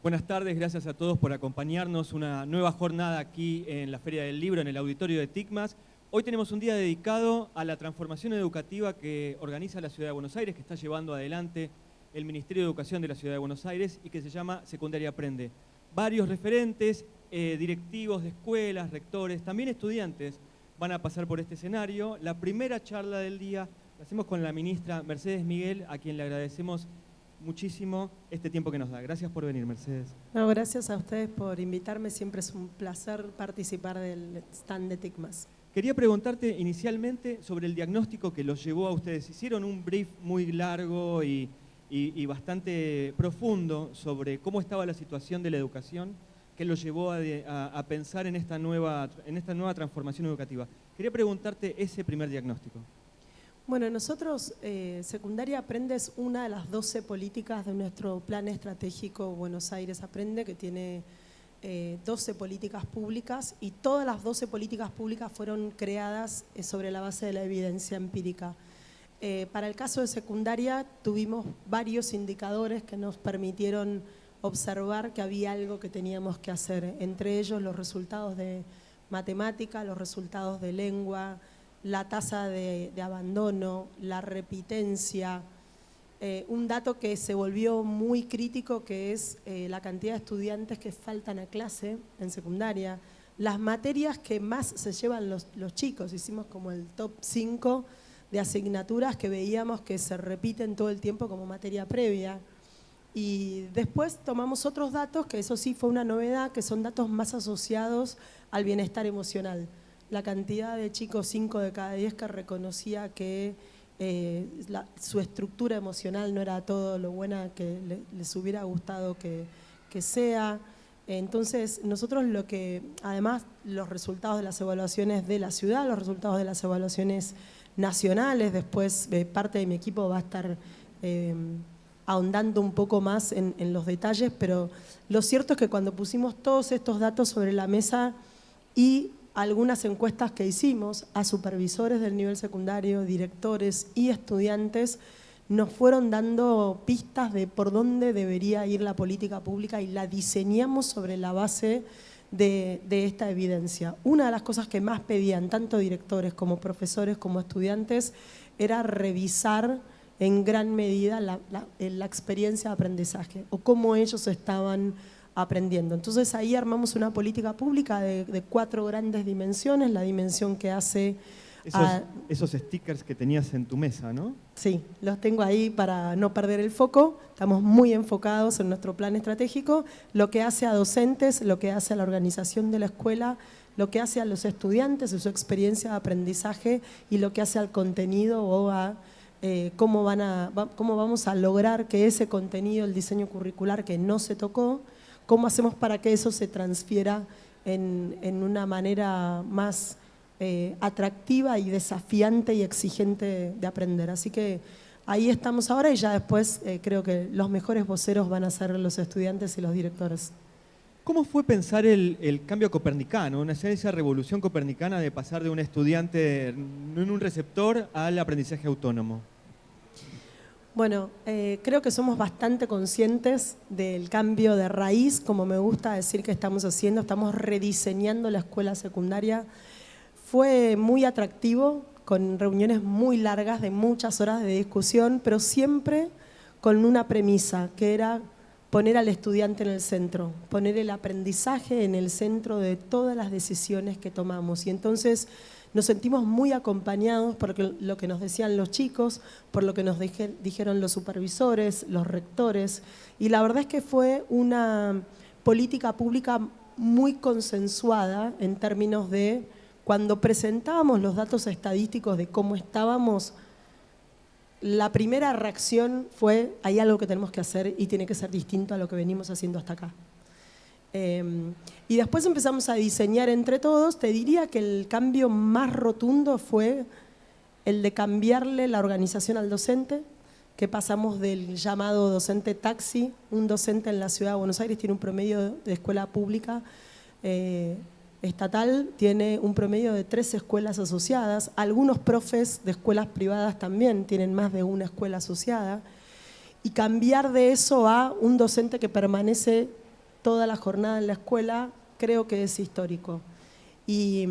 Buenas tardes, gracias a todos por acompañarnos. Una nueva jornada aquí en la Feria del Libro, en el auditorio de TICMAS. Hoy tenemos un día dedicado a la transformación educativa que organiza la Ciudad de Buenos Aires, que está llevando adelante el Ministerio de Educación de la Ciudad de Buenos Aires y que se llama Secundaria Aprende. Varios referentes, directivos de escuelas, rectores, también estudiantes van a pasar por este escenario. La primera charla del día la hacemos con la ministra Mercedes Miguel, a quien le agradecemos muchísimo este tiempo que nos da. Gracias por venir, Mercedes. No, gracias a ustedes por invitarme. Siempre es un placer participar del stand de TICMAS. Quería preguntarte inicialmente sobre el diagnóstico que los llevó a ustedes. Hicieron un brief muy largo y bastante profundo sobre cómo estaba la situación de la educación que los llevó a pensar en esta nueva transformación educativa. Quería preguntarte ese primer diagnóstico. Bueno, nosotros, Secundaria Aprende es una de las 12 políticas de nuestro plan estratégico Buenos Aires Aprende, que tiene 12 políticas públicas, y todas las 12 políticas públicas fueron creadas sobre la base de la evidencia empírica. Para el caso de secundaria tuvimos varios indicadores que nos permitieron observar que había algo que teníamos que hacer, entre ellos los resultados de matemática, los resultados de lengua, la tasa de abandono, la repitencia, un dato que se volvió muy crítico, que es la cantidad de estudiantes que faltan a clase en secundaria, las materias que más se llevan los chicos. Hicimos como el top 5 de asignaturas que veíamos que se repiten todo el tiempo como materia previa. Y después tomamos otros datos, que eso sí fue una novedad, que son datos más asociados al bienestar emocional. La cantidad de chicos, 5 de cada 10, que reconocía que su estructura emocional no era todo lo buena que les hubiera gustado que sea. Entonces, nosotros además los resultados de las evaluaciones de la ciudad, los resultados de las evaluaciones nacionales, después parte de mi equipo va a estar ahondando un poco más en los detalles, pero lo cierto es que cuando pusimos todos estos datos sobre la mesa y algunas encuestas que hicimos a supervisores del nivel secundario, directores y estudiantes, nos fueron dando pistas de por dónde debería ir la política pública y la diseñamos sobre la base de esta evidencia. Una de las cosas que más pedían tanto directores como profesores como estudiantes era revisar en gran medida la experiencia de aprendizaje o cómo ellos estaban aprendiendo. Entonces ahí armamos una política pública de 4 grandes dimensiones, la dimensión que hace… Esos stickers que tenías en tu mesa, ¿no? Sí, los tengo ahí para no perder el foco, estamos muy enfocados en nuestro plan estratégico, lo que hace a docentes, lo que hace a la organización de la escuela, lo que hace a los estudiantes, su experiencia de aprendizaje y lo que hace al contenido o a cómo vamos a lograr que ese contenido, el diseño curricular que no se tocó, cómo hacemos para que eso se transfiera en una manera más atractiva y desafiante y exigente de aprender. Así que ahí estamos ahora y ya después creo que los mejores voceros van a ser los estudiantes y los directores. ¿Cómo fue pensar el cambio copernicano, esa revolución copernicana de pasar de un estudiante en un receptor al aprendizaje autónomo? Bueno, creo que somos bastante conscientes del cambio de raíz, como me gusta decir que estamos haciendo, estamos rediseñando la escuela secundaria. Fue muy atractivo, con reuniones muy largas de muchas horas de discusión, pero siempre con una premisa, que era poner al estudiante en el centro, poner el aprendizaje en el centro de todas las decisiones que tomamos. Y entonces nos sentimos muy acompañados por lo que nos decían los chicos, por lo que nos dijeron los supervisores, los rectores, y la verdad es que fue una política pública muy consensuada en términos de cuando presentábamos los datos estadísticos de cómo estábamos. La primera reacción fue: hay algo que tenemos que hacer y tiene que ser distinto a lo que venimos haciendo hasta acá. Y después empezamos a diseñar entre todos. Te diría que el cambio más rotundo fue el de cambiarle la organización al docente, que pasamos del llamado docente taxi. Un docente en la Ciudad de Buenos Aires tiene un promedio de escuela pública estatal, tiene un promedio de 3 escuelas asociadas. Algunos profes de escuelas privadas también tienen más de una escuela asociada. Y cambiar de eso a un docente que permanece toda la jornada en la escuela, creo que es histórico. Y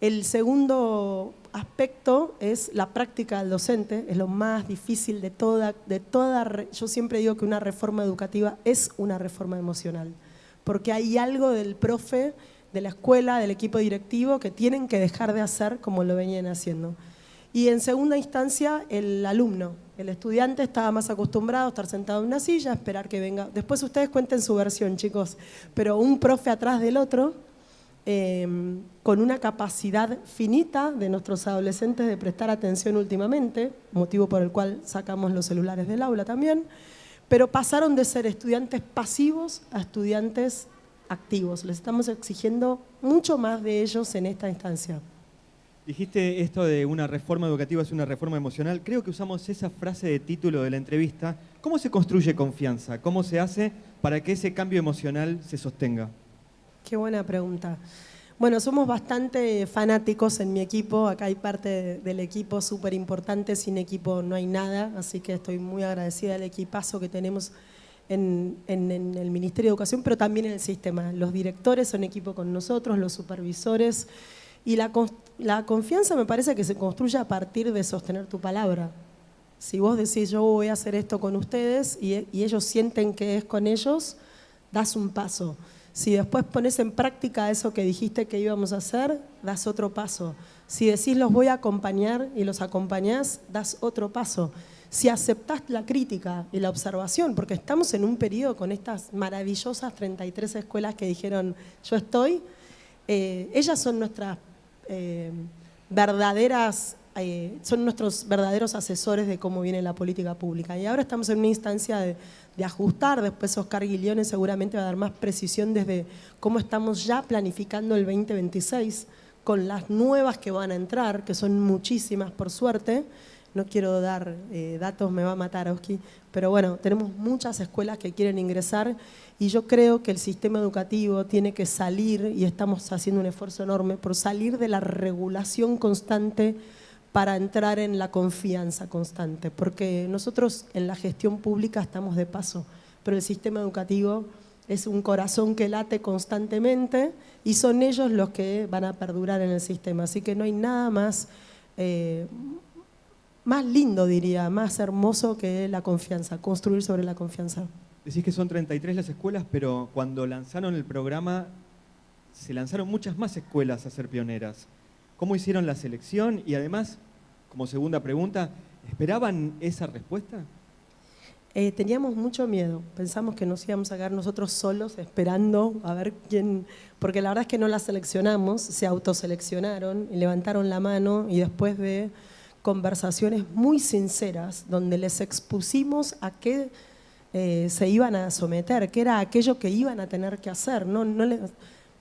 el segundo aspecto es la práctica del docente, es lo más difícil de toda. Yo siempre digo que una reforma educativa es una reforma emocional, porque hay algo del profe, de la escuela, del equipo directivo, que tienen que dejar de hacer como lo venían haciendo. Y en segunda instancia, el alumno, el estudiante estaba más acostumbrado a estar sentado en una silla, esperar que venga. Después ustedes cuenten su versión, chicos, pero un profe atrás del otro, con una capacidad finita de nuestros adolescentes de prestar atención últimamente, motivo por el cual sacamos los celulares del aula también, pero pasaron de ser estudiantes pasivos a estudiantes activos. Les estamos exigiendo mucho más de ellos en esta instancia. Dijiste esto de una reforma educativa es una reforma emocional. Creo que usamos esa frase de título de la entrevista. ¿Cómo se construye confianza? ¿Cómo se hace para que ese cambio emocional se sostenga? Qué buena pregunta. Bueno, somos bastante fanáticos en mi equipo. Acá hay parte del equipo súper importante. Sin equipo no hay nada. Así que estoy muy agradecida del equipazo que tenemos en el Ministerio de Educación, pero también en el sistema. Los directores son equipo con nosotros, los supervisores. Y la confianza me parece que se construye a partir de sostener tu palabra. Si vos decís, yo voy a hacer esto con ustedes y ellos sienten que es con ellos, das un paso. Si después pones en práctica eso que dijiste que íbamos a hacer, das otro paso. Si decís los voy a acompañar y los acompañás, das otro paso. Si aceptás la crítica y la observación, porque estamos en un periodo con estas maravillosas 33 escuelas que dijeron yo estoy, ellas son nuestras son nuestros verdaderos asesores de cómo viene la política pública. Y ahora estamos en una instancia de ajustar. Después Oscar Guillones seguramente va a dar más precisión desde cómo estamos ya planificando el 2026 con las nuevas que van a entrar, que son muchísimas por suerte. No quiero dar datos, me va a matar Oski, pero bueno, tenemos muchas escuelas que quieren ingresar y yo creo que el sistema educativo tiene que salir, y estamos haciendo un esfuerzo enorme por salir de la regulación constante para entrar en la confianza constante, porque nosotros en la gestión pública estamos de paso, pero el sistema educativo es un corazón que late constantemente y son ellos los que van a perdurar en el sistema, así que no hay nada más lindo, diría, más hermoso que la confianza, construir sobre la confianza. Decís que son 33 las escuelas, pero cuando lanzaron el programa, se lanzaron muchas más escuelas a ser pioneras. ¿Cómo hicieron la selección? Y además, como segunda pregunta, ¿esperaban esa respuesta? Teníamos mucho miedo, pensamos que nos íbamos a quedar nosotros solos esperando a ver quién, porque la verdad es que no las seleccionamos, se autoseleccionaron y levantaron la mano y después de conversaciones muy sinceras donde les expusimos a qué se iban a someter, qué era aquello que iban a tener que hacer.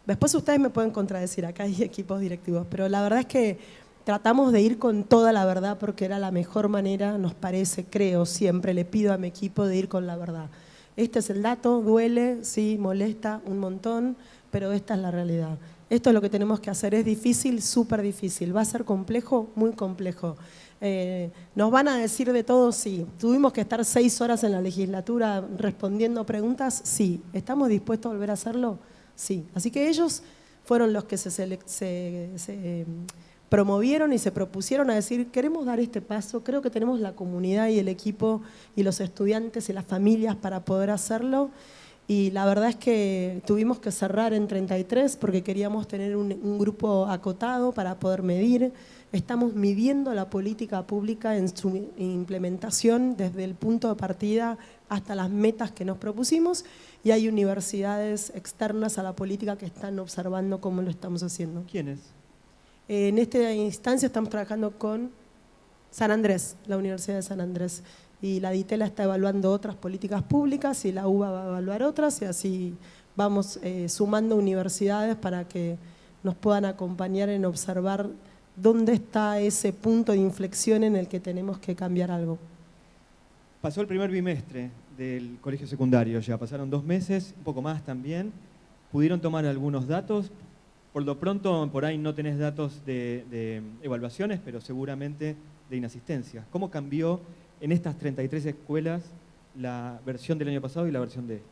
Después ustedes me pueden contradecir, acá hay equipos directivos, pero la verdad es que tratamos de ir con toda la verdad porque era la mejor manera, nos parece, creo, siempre le pido a mi equipo de ir con la verdad. Este es el dato, duele, sí, molesta un montón, pero esta es la realidad. Esto es lo que tenemos que hacer, es difícil, súper difícil, va a ser complejo, muy complejo. ¿Nos van a decir de todo? Sí. ¿Tuvimos que estar 6 horas en la legislatura respondiendo preguntas? Sí. ¿Estamos dispuestos a volver a hacerlo? Sí. Así que ellos fueron los que se promovieron y se propusieron a decir, queremos dar este paso, creo que tenemos la comunidad y el equipo y los estudiantes y las familias para poder hacerlo. Y la verdad es que tuvimos que cerrar en 33 porque queríamos tener un grupo acotado para poder medir. Estamos midiendo la política pública en su implementación desde el punto de partida hasta las metas que nos propusimos y hay universidades externas a la política que están observando cómo lo estamos haciendo. ¿Quiénes? En esta instancia estamos trabajando con San Andrés, la Universidad de San Andrés. Y la DITELA está evaluando otras políticas públicas y la UBA va a evaluar otras y así vamos sumando universidades para que nos puedan acompañar en observar dónde está ese punto de inflexión en el que tenemos que cambiar algo. Pasó el primer bimestre del colegio secundario ya, pasaron 2 meses, un poco más también. ¿Pudieron tomar algunos datos? Por lo pronto, por ahí no tenés datos de evaluaciones, pero seguramente de inasistencia. ¿Cómo cambió en estas 33 escuelas la versión del año pasado y la versión de esta?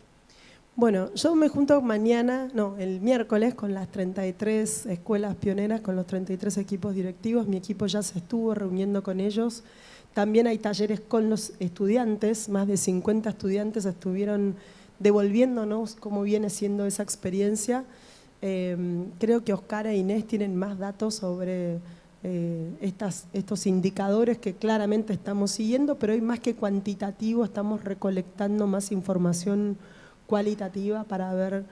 Bueno, yo me junto el miércoles, con las 33 escuelas pioneras, con los 33 equipos directivos. Mi equipo ya se estuvo reuniendo con ellos. También hay talleres con los estudiantes, más de 50 estudiantes estuvieron devolviéndonos cómo viene siendo esa experiencia. Creo que Oscar e Inés tienen más datos sobre estos indicadores que claramente estamos siguiendo, pero hoy más que cuantitativo estamos recolectando más información cualitativa para ver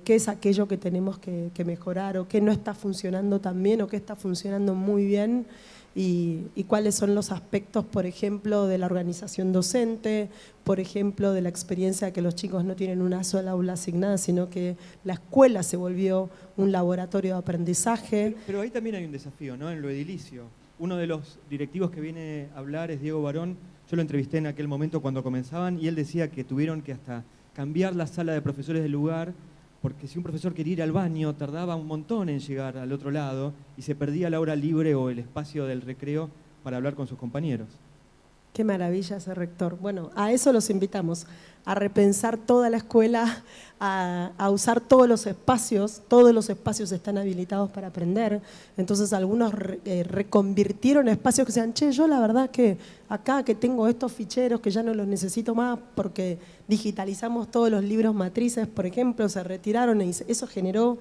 qué es aquello que tenemos que mejorar o qué no está funcionando tan bien o qué está funcionando muy bien y cuáles son los aspectos, por ejemplo, de la organización docente, por ejemplo, de la experiencia de que los chicos no tienen una sola aula asignada, sino que la escuela se volvió un laboratorio de aprendizaje. Pero ahí también hay un desafío, ¿no? En lo edilicio. Uno de los directivos que viene a hablar es Diego Barón. Yo lo entrevisté en aquel momento cuando comenzaban y él decía que tuvieron que hasta cambiar la sala de profesores del lugar, porque si un profesor quería ir al baño, tardaba un montón en llegar al otro lado y se perdía la hora libre o el espacio del recreo para hablar con sus compañeros. Qué maravilla ese rector. Bueno, a eso los invitamos, a repensar toda la escuela, a usar todos los espacios están habilitados para aprender. Entonces algunos reconvirtieron espacios que decían, che, yo la verdad que acá que tengo estos ficheros que ya no los necesito más porque digitalizamos todos los libros matrices, por ejemplo, se retiraron y eso generó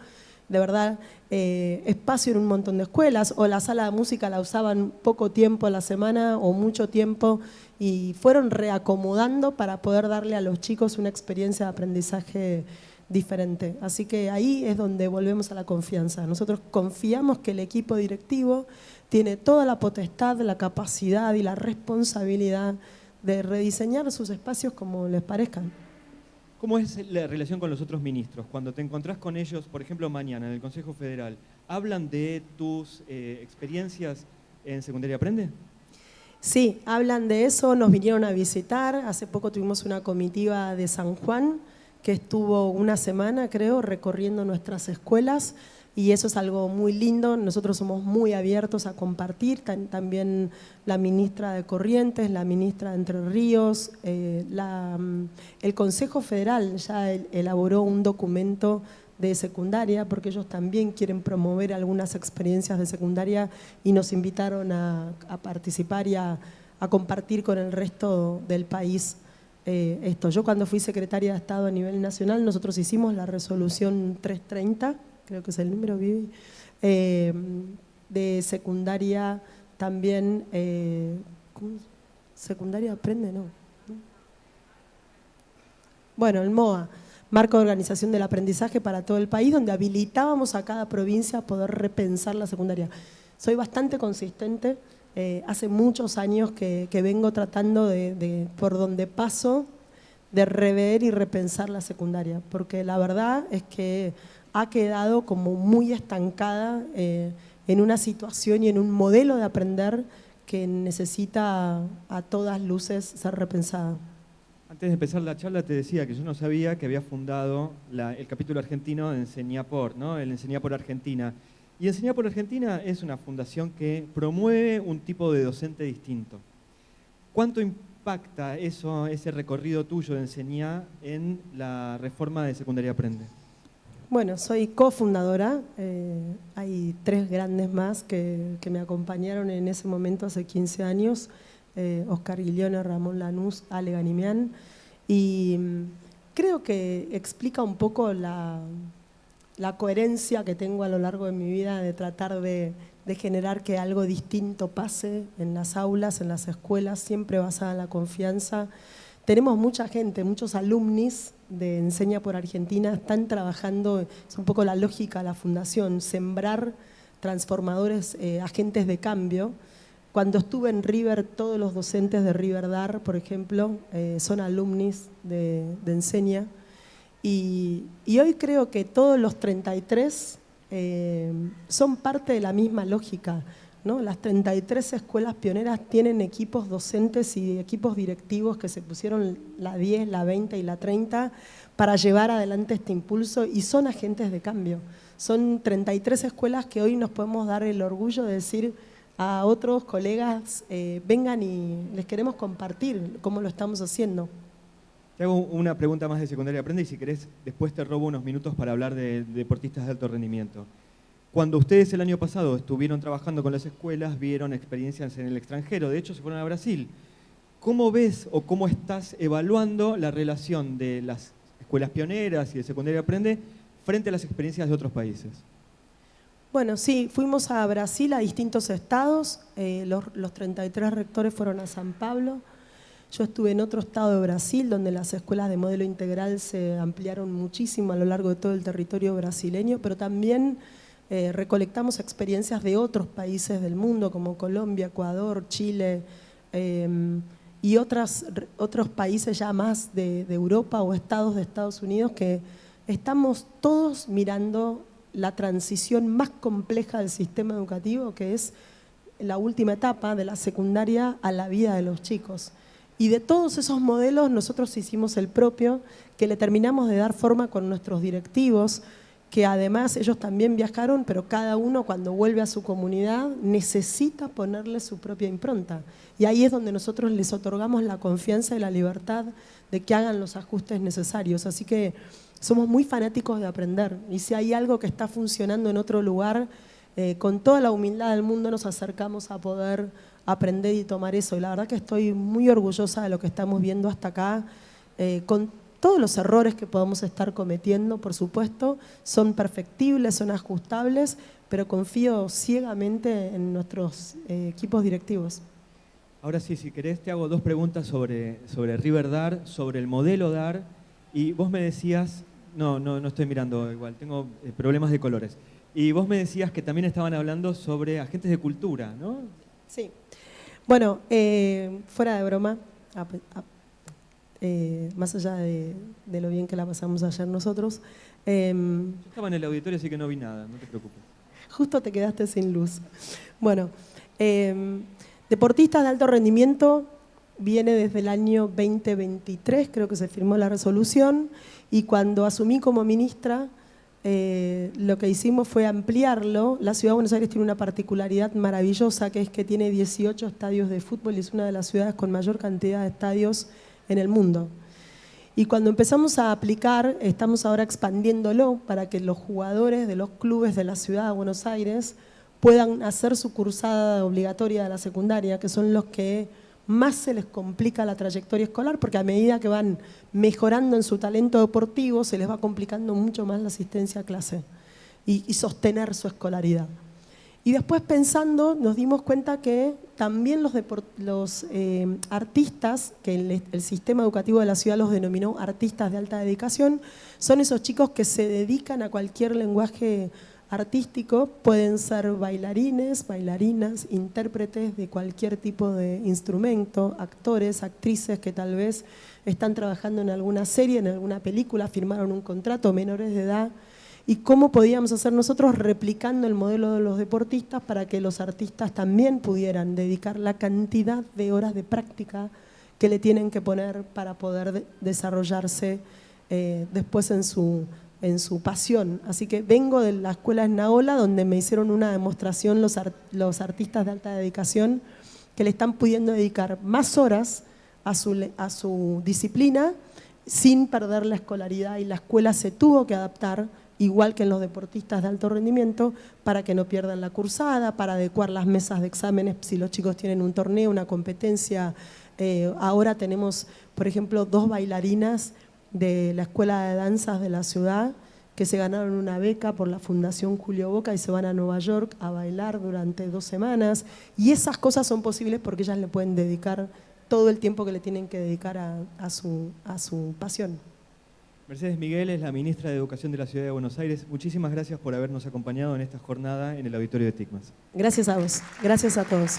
de verdad espacio en un montón de escuelas, o la sala de música la usaban poco tiempo a la semana o mucho tiempo y fueron reacomodando para poder darle a los chicos una experiencia de aprendizaje diferente. Así que ahí es donde volvemos a la confianza. Nosotros confiamos que el equipo directivo tiene toda la potestad, la capacidad y la responsabilidad de rediseñar sus espacios como les parezcan. ¿Cómo es la relación con los otros ministros? Cuando te encontrás con ellos, por ejemplo, mañana en el Consejo Federal, ¿hablan de tus experiencias en Secundaria Aprende? Sí, hablan de eso, nos vinieron a visitar. Hace poco tuvimos una comitiva de San Juan que estuvo una semana, creo, recorriendo nuestras escuelas. Y eso es algo muy lindo, nosotros somos muy abiertos a compartir, también la ministra de Corrientes, la ministra de Entre Ríos, el Consejo Federal ya elaboró un documento de secundaria, porque ellos también quieren promover algunas experiencias de secundaria y nos invitaron a participar y a compartir con el resto del país esto. Yo cuando fui secretaria de Estado a nivel nacional, nosotros hicimos la resolución 330, creo que es el número, Vivi, de secundaria también, secundaria aprende, ¿no? Bueno, el MOA, Marco de Organización del Aprendizaje para todo el país, donde habilitábamos a cada provincia a poder repensar la secundaria. Soy bastante consistente, hace muchos años que vengo tratando por donde paso, de rever y repensar la secundaria, porque la verdad es que ha quedado como muy estancada en una situación y en un modelo de aprender que necesita a todas luces ser repensada. Antes de empezar la charla te decía que yo no sabía que había fundado el capítulo argentino de Enseñapor, ¿no? El Enseñapor Argentina. Y Enseñapor Argentina es una fundación que promueve un tipo de docente distinto. ¿Cuánto impacta ese recorrido tuyo de Enseñar en la reforma de Secundaria Aprende? Bueno, soy cofundadora, hay 3 grandes más que me acompañaron en ese momento hace 15 años, Oscar Guilione, Ramón Lanús, Ale Ganimián, y creo que explica un poco la coherencia que tengo a lo largo de mi vida de tratar de generar que algo distinto pase en las aulas, en las escuelas, siempre basada en la confianza. Tenemos mucha gente, muchos alumnis de Enseña por Argentina están trabajando, es un poco la lógica de la fundación, sembrar transformadores, agentes de cambio. Cuando estuve en River, todos los docentes de Riverdar, por ejemplo, son alumnis de Enseña. Y hoy creo que todos los 33 son parte de la misma lógica, ¿no? Las 33 escuelas pioneras tienen equipos docentes y equipos directivos que se pusieron la 10, la 20 y la 30 para llevar adelante este impulso y son agentes de cambio. Son 33 escuelas que hoy nos podemos dar el orgullo de decir a otros colegas, vengan y les queremos compartir cómo lo estamos haciendo. Te hago una pregunta más de Secundaria Aprende y si querés, después te robo unos minutos para hablar de deportistas de alto rendimiento. Cuando ustedes el año pasado estuvieron trabajando con las escuelas, vieron experiencias en el extranjero, de hecho se fueron a Brasil. ¿Cómo ves o cómo estás evaluando la relación de las escuelas pioneras y de Secundaria Aprende frente a las experiencias de otros países? Bueno, sí, fuimos a Brasil, a distintos estados, los 33 rectores fueron a San Pablo. Yo estuve en otro estado de Brasil, donde las escuelas de modelo integral se ampliaron muchísimo a lo largo de todo el territorio brasileño, pero también recolectamos experiencias de otros países del mundo, como Colombia, Ecuador, Chile, y otros países ya más de Europa o estados de Estados Unidos, que estamos todos mirando la transición más compleja del sistema educativo, que es la última etapa de la secundaria a la vida de los chicos. Y de todos esos modelos nosotros hicimos el propio, que le terminamos de dar forma con nuestros directivos, que además ellos también viajaron, pero cada uno cuando vuelve a su comunidad necesita ponerle su propia impronta. Y ahí es donde nosotros les otorgamos la confianza y la libertad de que hagan los ajustes necesarios. Así que somos muy fanáticos de aprender. Y si hay algo que está funcionando en otro lugar, con toda la humildad del mundo nos acercamos a poder aprender y tomar eso. Y la verdad que estoy muy orgullosa de lo que estamos viendo hasta acá, con todos los errores que podamos estar cometiendo, por supuesto, son perfectibles, son ajustables, pero confío ciegamente en nuestros equipos directivos. Ahora sí, si querés, te hago dos preguntas sobre River Dar, sobre el modelo Dar, y vos me decías, no estoy mirando igual, tengo problemas de colores, y vos me decías que también estaban hablando sobre agentes de cultura, ¿no? Sí. Bueno, fuera de broma, más allá de lo bien que la pasamos ayer nosotros. Yo estaba en el auditorio, así que no vi nada, no te preocupes. Justo te quedaste sin luz. Bueno, deportistas de alto rendimiento viene desde el año 2023, creo que se firmó la resolución, y cuando asumí como ministra, lo que hicimos fue ampliarlo. La Ciudad de Buenos Aires tiene una particularidad maravillosa, que es que tiene 18 estadios de fútbol y es una de las ciudades con mayor cantidad de estadios en el mundo. Y cuando empezamos a aplicar, estamos ahora expandiéndolo para que los jugadores de los clubes de la Ciudad de Buenos Aires puedan hacer su cursada obligatoria de la secundaria, que son los que más se les complica la trayectoria escolar, porque a medida que van mejorando en su talento deportivo, se les va complicando mucho más la asistencia a clase y sostener su escolaridad. Y después pensando, nos dimos cuenta que también los artistas, que el sistema educativo de la ciudad los denominó artistas de alta dedicación, son esos chicos que se dedican a cualquier lenguaje artístico, pueden ser bailarines, bailarinas, intérpretes de cualquier tipo de instrumento, actores, actrices que tal vez están trabajando en alguna serie, en alguna película, firmaron un contrato, menores de edad. Y cómo podíamos hacer nosotros replicando el modelo de los deportistas para que los artistas también pudieran dedicar la cantidad de horas de práctica que le tienen que poner para poder desarrollarse después en su pasión. Así que vengo de la escuela Esnaola, donde me hicieron una demostración los artistas de alta dedicación que le están pudiendo dedicar más horas a su disciplina sin perder la escolaridad, y la escuela se tuvo que adaptar igual que en los deportistas de alto rendimiento, para que no pierdan la cursada, para adecuar las mesas de exámenes si los chicos tienen un torneo, una competencia. Ahora tenemos, por ejemplo, 2 bailarinas de la Escuela de Danzas de la ciudad que se ganaron una beca por la Fundación Julio Boca y se van a Nueva York a bailar durante 2 semanas. Y esas cosas son posibles porque ellas le pueden dedicar todo el tiempo que le tienen que dedicar a su pasión. Mercedes Miguel es la ministra de Educación de la Ciudad de Buenos Aires. Muchísimas gracias por habernos acompañado en esta jornada en el auditorio de TICMAS. Gracias a vos. Gracias a todos.